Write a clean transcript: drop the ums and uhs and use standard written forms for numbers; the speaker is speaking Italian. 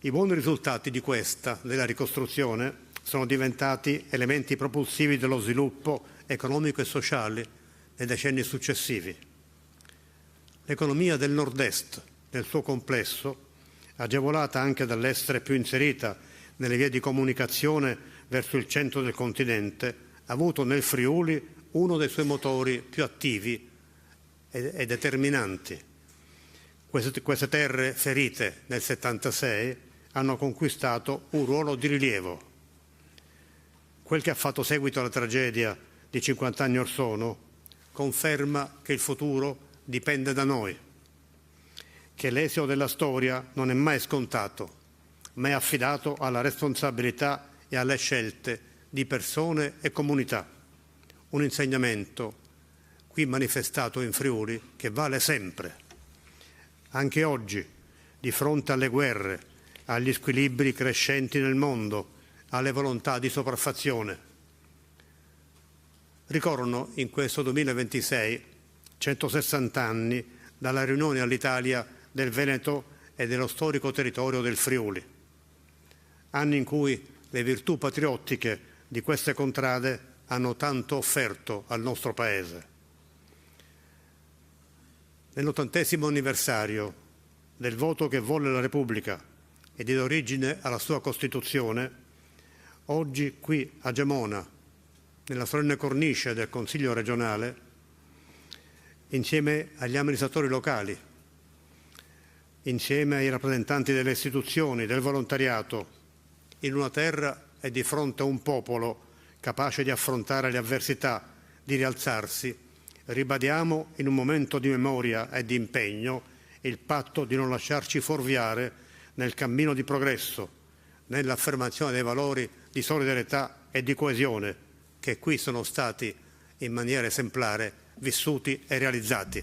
I buoni risultati di della ricostruzione, sono diventati elementi propulsivi dello sviluppo economico e sociale nei decenni successivi. L'economia del Nord-Est, nel suo complesso, agevolata anche dall'essere più inserita nelle vie di comunicazione verso il centro del continente, ha avuto nel Friuli uno dei suoi motori più attivi e determinanti. Queste terre ferite nel 76 hanno conquistato un ruolo di rilievo. Quel che ha fatto seguito alla tragedia di 50 anni or sono conferma che il futuro dipende da noi, che l'esito della storia non è mai scontato, ma è affidato alla responsabilità e alle scelte di persone e comunità. Un insegnamento qui manifestato in Friuli che vale sempre. Anche oggi, di fronte alle guerre, agli squilibri crescenti nel mondo, alle volontà di sopraffazione. Ricorrono in questo 2026 160 anni dalla riunione all'Italia del Veneto e dello storico territorio del Friuli. Anni in cui le virtù patriottiche di queste contrade hanno tanto offerto al nostro Paese. Nell'80° anniversario del voto che volle la Repubblica e diede origine alla sua Costituzione, oggi qui a Gemona, nella solenne cornice del Consiglio regionale, insieme agli amministratori locali, insieme ai rappresentanti delle istituzioni, del volontariato, in una terra e di fronte a un popolo capace di affrontare le avversità, di rialzarsi, ribadiamo in un momento di memoria e di impegno il patto di non lasciarci fuorviare nel cammino di progresso, nell'affermazione dei valori di solidarietà e di coesione che qui sono stati in maniera esemplare vissuti e realizzati.